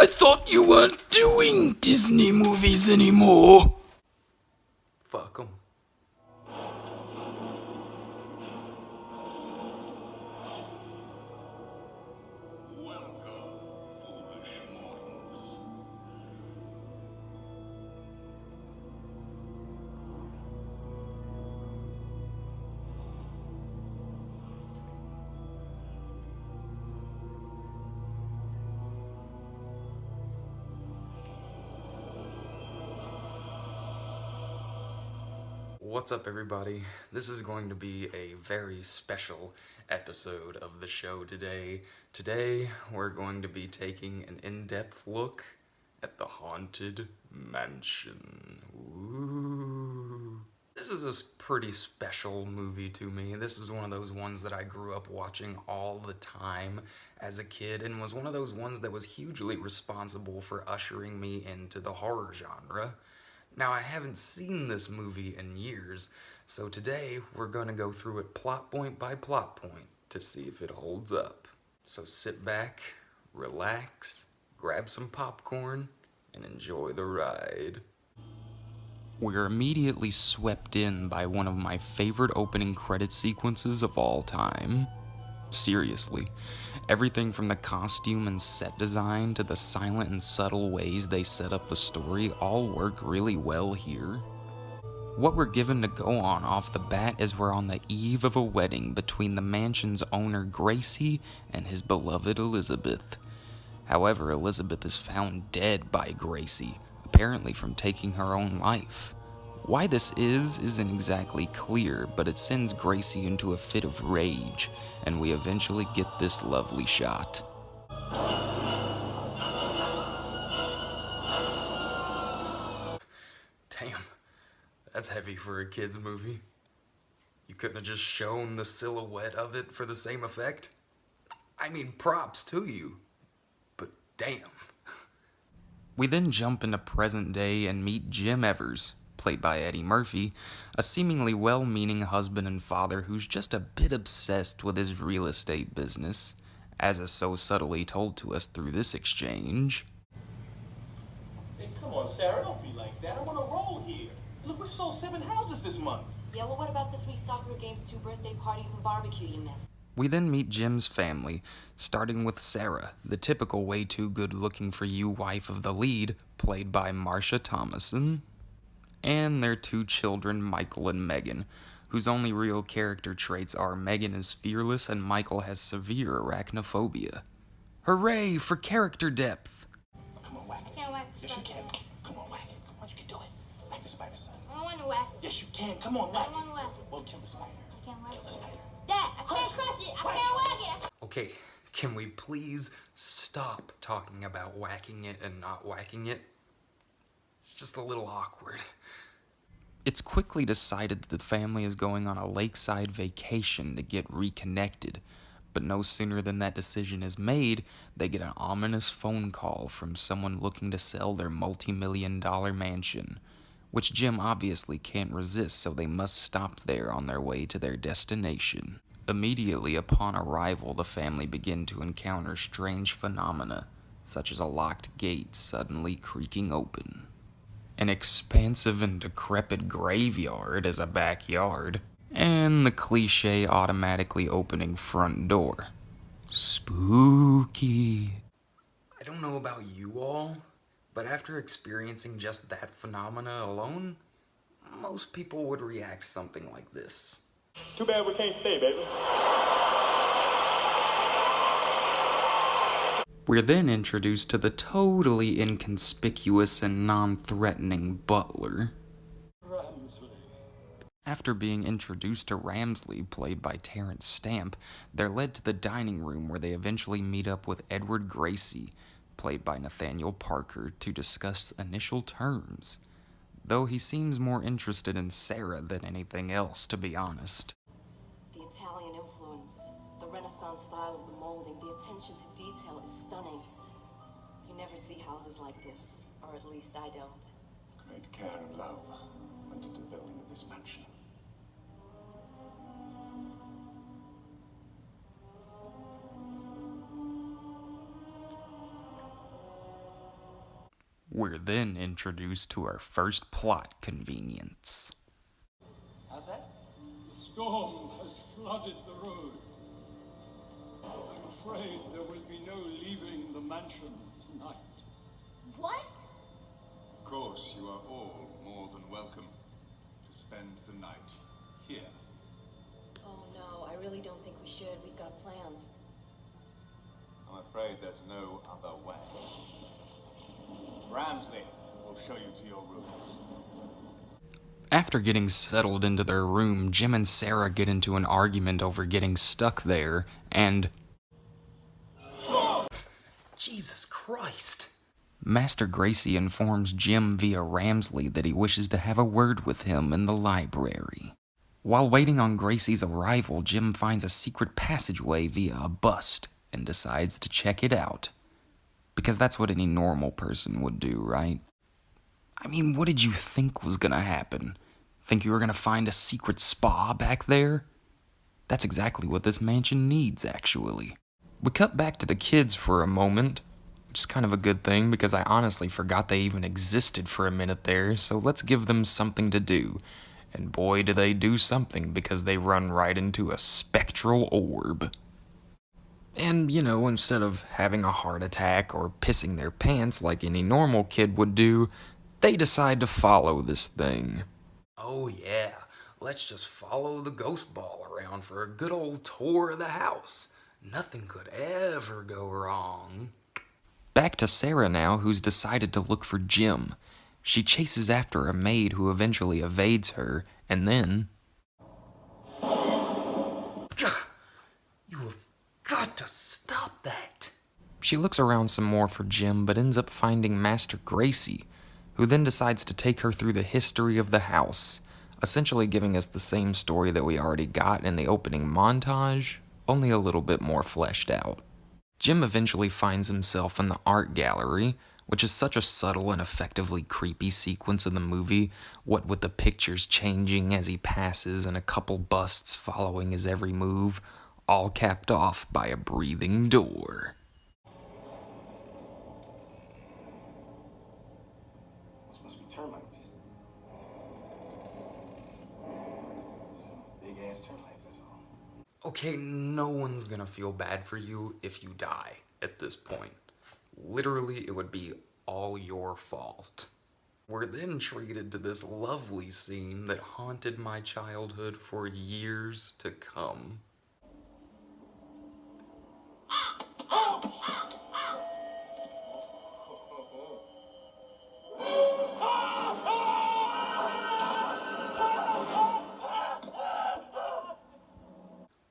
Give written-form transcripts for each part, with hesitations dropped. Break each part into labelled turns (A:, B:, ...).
A: I thought you weren't doing Disney movies anymore.
B: Fuck 'em. What's up, everybody? This is going to be a very special episode of the show today. Today, we're going to be taking an in-depth look at the Haunted Mansion. Ooh. This is a pretty special movie to me. This is one of those ones that I grew up watching all the time as a kid, and was one of those ones that was hugely responsible for ushering me into the horror genre. Now, I haven't seen this movie in years, so today we're going to go through it plot point by plot point to see if it holds up. So sit back, relax, grab some popcorn, and enjoy the ride. We're immediately swept in by one of my favorite opening credit sequences of all time. Seriously, everything from the costume and set design to the silent and subtle ways they set up the story all work really well here. What we're given to go on off the bat is we're on the eve of a wedding between the mansion's owner Gracie and his beloved Elizabeth. However, Elizabeth is found dead by Gracie, apparently from taking her own life. Why this isn't exactly clear, but it sends Gracie into a fit of rage, and we eventually get this lovely shot. Damn, that's heavy for a kid's movie. You couldn't have just shown the silhouette of it for the same effect? I mean, props to you, but damn. We then jump into present day and meet Jim Evers, played by Eddie Murphy, a seemingly well-meaning husband and father who's just a bit obsessed with his real estate business, as is so subtly told to us through this exchange.
C: Hey, come on, Sarah, don't be like that. I'm on a roll here. Look, we sold 7 houses this month.
D: Yeah, well, what about the 3 soccer games, 2 birthday parties, and barbecue you missed?
B: We then meet Jim's family, starting with Sarah, the typical way too good-looking for you wife of the lead, played by Marsha Thomason, and their 2 children, Michael and Megan, whose only real character traits are Megan is fearless and Michael has severe arachnophobia. Hooray for character depth!
C: Come on, whack it.
D: I can't whack the
C: Yes, you
D: spider.
C: can. Come on, whack it. Come on, you can do it. Whack the spider, son.
D: I don't want to whack.
C: Yes, you can. Come on,
D: I
C: whack
D: don't want to
C: it.
D: whack it.
C: Well, kill the spider.
D: I can't whack
C: Kill the
D: it.
C: spider.
D: Dad, I can't crush it. I can't whack it.
B: Okay, can we please stop talking about whacking it and not whacking it? It's just a little awkward. It's quickly decided that the family is going on a lakeside vacation to get reconnected, but no sooner than that decision is made, they get an ominous phone call from someone looking to sell their multi-million-dollar mansion, which Jim obviously can't resist, so they must stop there on their way to their destination. Immediately upon arrival, the family begin to encounter strange phenomena, such as a locked gate suddenly creaking open, an expansive and decrepit graveyard as a backyard, and the cliche automatically opening front door. Spooky. I don't know about you all, but after experiencing just that phenomena alone, most people would react something like this.
C: Too bad we can't stay, baby.
B: We're then introduced to the totally inconspicuous and non-threatening butler.
C: Ramsley.
B: After being introduced to Ramsley, played by Terrence Stamp, they're led to the dining room where they eventually meet up with Edward Gracie, played by Nathaniel Parker, to discuss initial terms, though he seems more interested in Sarah than anything else, to be honest.
D: The Italian influence, the Renaissance style of the molding, the attention to detail is stunning. You never see houses like this, or at least I don't.
C: Great care and love went into the building of this mansion.
B: We're then introduced to our first plot convenience.
C: How's that?
E: The storm has flooded the road. I'm afraid there will be no leaving the mansion tonight.
F: What?
G: Of course, you are all more than welcome to spend the night here.
D: Oh no, I really don't think we should. We've got plans.
G: I'm afraid there's no other way. Ramsley will show you to your rooms.
B: After getting settled into their room, Jim and Sarah get into an argument over getting stuck there, and... Jesus Christ! Master Gracie informs Jim via Ramsley that he wishes to have a word with him in the library. While waiting on Gracie's arrival, Jim finds a secret passageway via a bust and decides to check it out. Because that's what any normal person would do, right? I mean, what did you think was gonna happen? Think you were gonna find a secret spa back there? That's exactly what this mansion needs, actually. We cut back to the kids for a moment, which is kind of a good thing because I honestly forgot they even existed for a minute there, so let's give them something to do. And boy, do they do something because they run right into a spectral orb. And, you know, instead of having a heart attack or pissing their pants like any normal kid would do, they decide to follow this thing. Oh yeah, let's just follow the ghost ball around for a good old tour of the house. Nothing could ever go wrong. Back to Sarah now, who's decided to look for Jim. She chases after a maid who eventually evades her, and then... You have got to stop that! She looks around some more for Jim, but ends up finding Master Gracie, who then decides to take her through the history of the house, essentially giving us the same story that we already got in the opening montage, only a little bit more fleshed out. Jim eventually finds himself in the art gallery, which is such a subtle and effectively creepy sequence in the movie, what with the pictures changing as he passes and a couple busts following his every move, all capped off by a breathing door.
C: Those must be termites. Some big-ass termites, that's all.
B: Okay, no one's gonna feel bad for you if you die at this point. Literally, it would be all your fault. We're then treated to this lovely scene that haunted my childhood for years to come.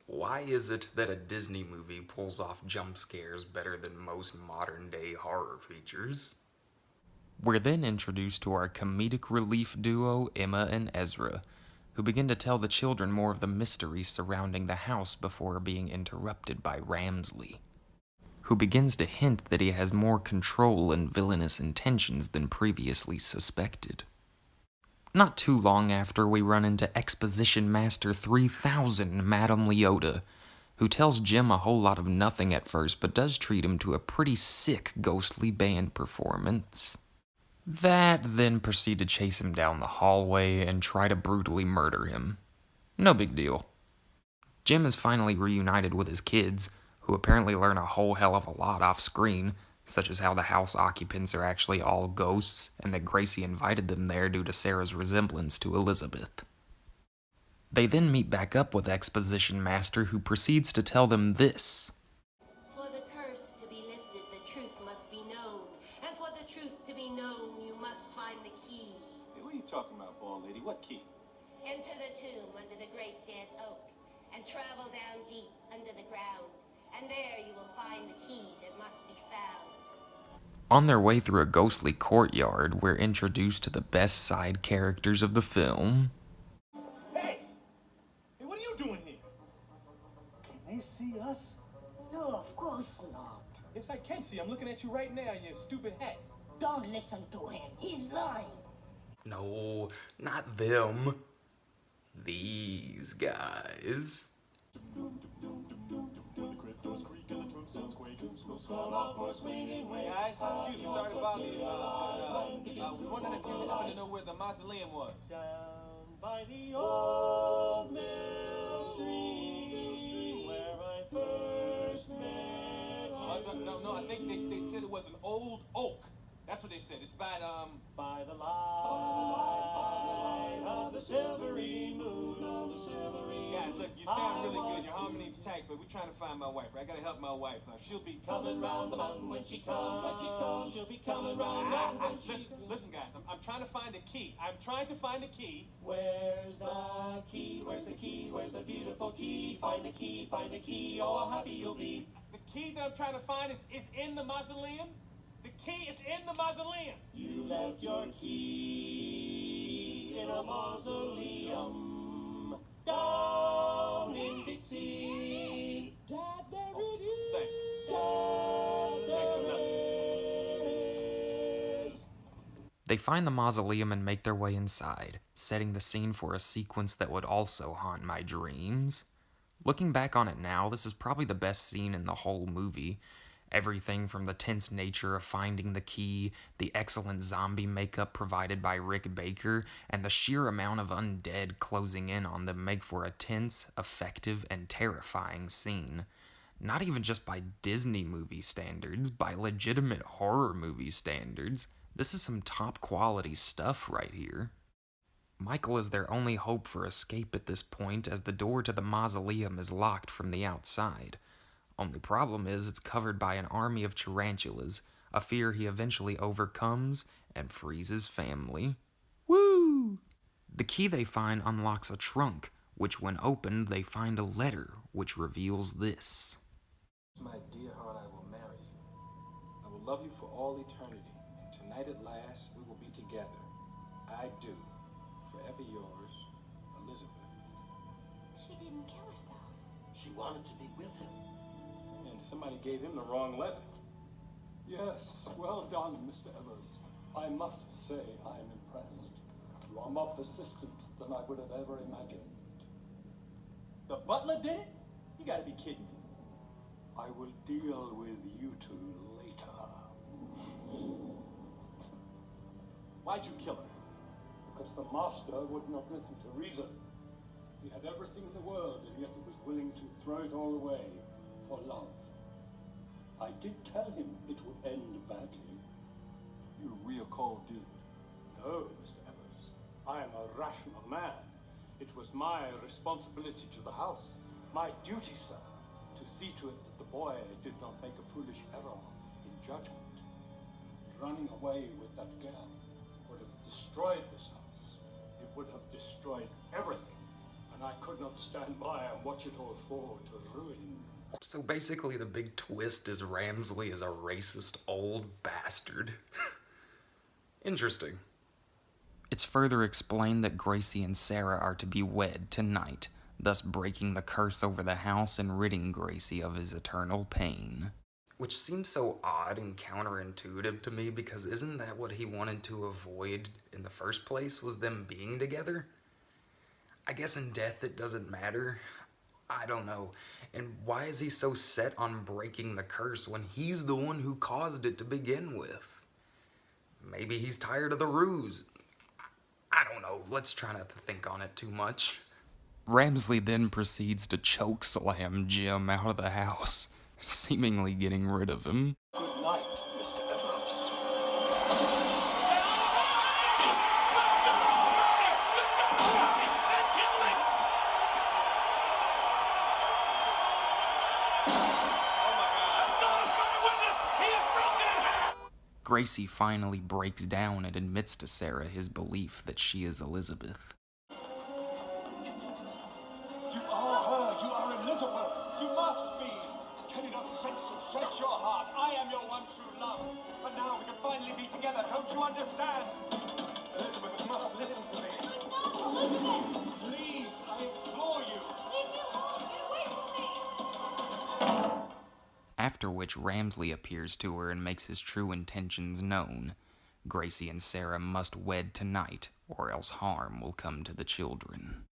B: Why is it that a Disney movie pulls off jump scares better than most modern-day horror features? We're then introduced to our comedic relief duo, Emma and Ezra, who begin to tell the children more of the mystery surrounding the house before being interrupted by Ramsley, who begins to hint that he has more control and villainous intentions than previously suspected. Not too long after, we run into Exposition Master 3000, Madame Leota, who tells Jim a whole lot of nothing at first, but does treat him to a pretty sick ghostly band performance. That then proceed to chase him down the hallway and try to brutally murder him. No big deal. Jim is finally reunited with his kids, who apparently learn a whole hell of a lot off screen, such as how the house occupants are actually all ghosts, and that Gracie invited them there due to Sarah's resemblance to Elizabeth. They then meet back up with Exposition Master, who proceeds to tell them this.
F: For the curse to be lifted, the truth must be known. And for the truth to be known, you must find the key.
C: Hey, what are you talking about, bald lady? What key?
F: Enter the tomb under the great dead oak, and travel down deep under the ground. And there you will find the key that must be found.
B: On their way through a ghostly courtyard, we're introduced to the best side characters of the film.
C: Hey! Hey, what are you doing here? Can they see us?
H: No, of course not.
C: Yes, I can see. I'm looking at you right now, you stupid hat.
H: Don't listen to him. He's lying.
B: No, not them. These guys.
E: The crypt doors creak and the drum cells quake.
C: Guys, excuse me, sorry to bother you. I was wondering if you happen to know where the mausoleum was.
I: Down by the old mill stream where I first met
C: No, I think they said it was an old oak. That's what they said. It's by the
I: light of the silvery moon, of the silvery
C: Guys, look, you sound really good. Your harmony's tight, but we're trying to find my wife. Right? I gotta help my wife now. She'll be
I: coming round the mountain when she comes, she'll be coming round when she
C: Listen, guys, I'm trying to find a key. I'm trying to find a key.
I: Where's the key? Where's the key? Where's the beautiful key? Find the key, oh, how happy you'll be.
C: The key that I'm trying to find is in the mausoleum. The key is in the mausoleum.
I: You left your key in a mausoleum down in Dixie. Dad, there it is. Dad, there it is.
B: They find the mausoleum and make their way inside, setting the scene for a sequence that would also haunt my dreams. Looking back on it now, this is probably the best scene in the whole movie. Everything from the tense nature of finding the key, the excellent zombie makeup provided by Rick Baker, and the sheer amount of undead closing in on them make for a tense, effective, and terrifying scene. Not even just by Disney movie standards, by legitimate horror movie standards. This is some top quality stuff right here. Michael is their only hope for escape at this point, as the door to the mausoleum is locked from the outside. Only problem is it's covered by an army of tarantulas, a fear he eventually overcomes and frees his family. Woo! The key they find unlocks a trunk, which when opened they find a letter which reveals this.
J: My dear heart, I will marry you. I will love you for all eternity, and tonight at last we will be together. I do. Forever yours, Elizabeth.
F: She didn't kill herself.
I: She wanted to be with him.
J: And somebody gave him the wrong letter.
E: Yes, well done, Mr. Evers. I must say I am impressed. You are more persistent than I would have ever imagined.
C: The butler did it? You gotta be kidding me.
E: I will deal with you two later.
C: Why'd you kill her?
E: Because the master would not listen to reason. He had everything in the world, and yet he was willing to throw it all away for love. I did tell him it would end badly.
J: You're a real cold dude.
E: No, Mr. Evers. I am a rational man. It was my responsibility to the house, my duty, sir, to see to it that the boy did not make a foolish error in judgment. Running away with that girl would have destroyed this house. It would have destroyed everything, and I could not stand by and watch it all fall to ruin.
B: So basically the big twist is Ramsley is a racist old bastard. Interesting. It's further explained that Gracie and Sarah are to be wed tonight, thus breaking the curse over the house and ridding Gracie of his eternal pain. Which seems so odd and counterintuitive to me, because isn't that what he wanted to avoid in the first place, was them being together? I guess in death it doesn't matter. I don't know. And why is he so set on breaking the curse when he's the one who caused it to begin with? Maybe he's tired of the ruse. I don't know. Let's try not to think on it too much. Ramsley then proceeds to chokeslam Jim out of the house, seemingly getting rid of him.
E: Good night, Mr. Evers.
B: Gracie finally breaks down and admits to Sarah his belief that she is Elizabeth.
C: You are her. You are Elizabeth. You must be. Can you not sense and search your heart? I am your one true love. But now we can finally be together. Don't you understand? Elizabeth, you must listen to me.
F: No, Elizabeth!
C: Please, I implore you.
F: Leave me alone! Get away from me!
B: After which Ramsley appears to her and makes his true intentions known. Gracie and Sarah must wed tonight, or else harm will come to the children.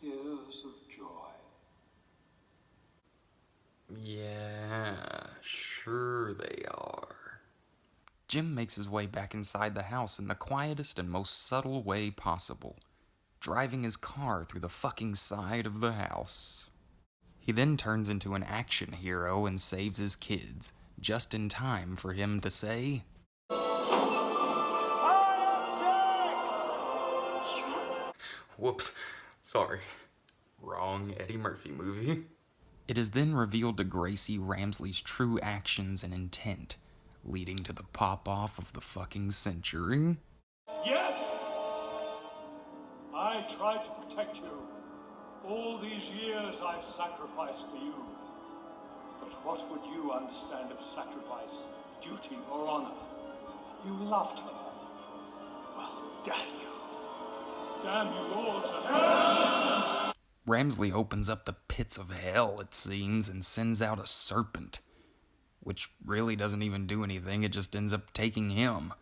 E: tears of joy.
B: Yeah, sure they are. Jim makes his way back inside the house in the quietest and most subtle way possible, driving his car through the fucking side of the house. He then turns into an action hero and saves his kids, just in time for him to say, "Whoops, sorry. Wrong Eddie Murphy movie." It is then revealed to Gracie Ramsley's true actions and intent, leading to the pop-off of the fucking century.
E: Yes! I tried to protect you. All these years I've sacrificed for you. But what would you understand of sacrifice, duty, or honor? You loved her. Well, damn you. Damn you all to hell!
B: Ramsley opens up the pits of hell, it seems, and sends out a serpent. Which really doesn't even do anything, it just ends up taking him.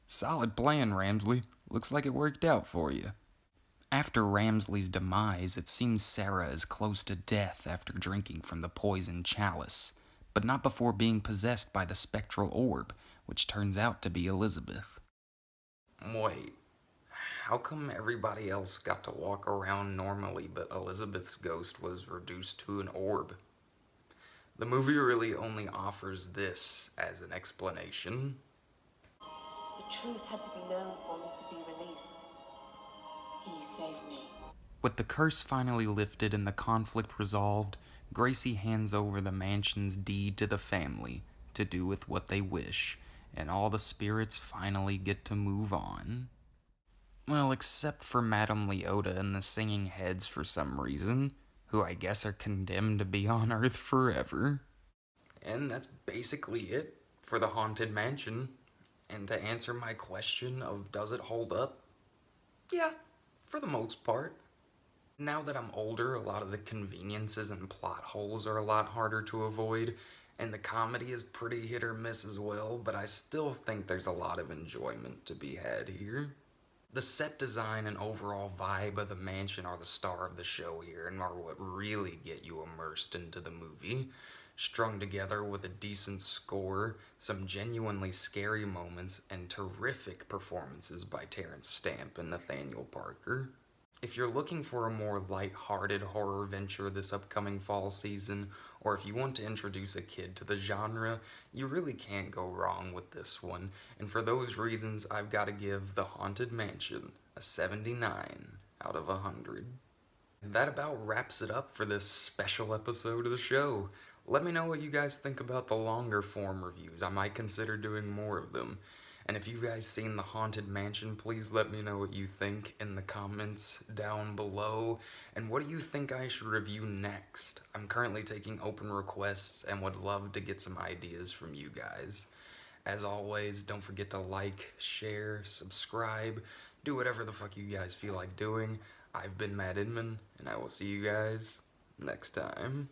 B: Solid plan, Ramsley. Looks like it worked out for you. After Ramsley's demise, it seems Sarah is close to death after drinking from the poisoned chalice, but not before being possessed by the spectral orb, which turns out to be Elizabeth. Wait, how come everybody else got to walk around normally, but Elizabeth's ghost was reduced to an orb? The movie really only offers this as an explanation.
D: The truth had to be known for me to be released. He saved me.
B: With the curse finally lifted and the conflict resolved, Gracie hands over the mansion's deed to the family to do with what they wish, and all the spirits finally get to move on. Well, except for Madame Leota and the singing heads for some reason, who I guess are condemned to be on Earth forever. And that's basically it for the Haunted Mansion. And to answer my question of does it hold up? Yeah, for the most part. Now that I'm older, a lot of the conveniences and plot holes are a lot harder to avoid, and the comedy is pretty hit or miss as well, but I still think there's a lot of enjoyment to be had here. The set design and overall vibe of the mansion are the star of the show here and are what really get you immersed into the movie, strung together with a decent score, some genuinely scary moments, and terrific performances by Terrence Stamp and Nathaniel Parker. If you're looking for a more light-hearted horror venture this upcoming fall season, or if you want to introduce a kid to the genre, you really can't go wrong with this one, and for those reasons I've got to give The Haunted Mansion a 79 out of 100. That about wraps it up for this special episode of the show. Let me know what you guys think about the longer form reviews. I might consider doing more of them. And if you guys seen The Haunted Mansion, please let me know what you think in the comments down below. And what do you think I should review next? I'm currently taking open requests and would love to get some ideas from you guys. As always, don't forget to like, share, subscribe, do whatever the fuck you guys feel like doing. I've been Matt Inman, and I will see you guys next time.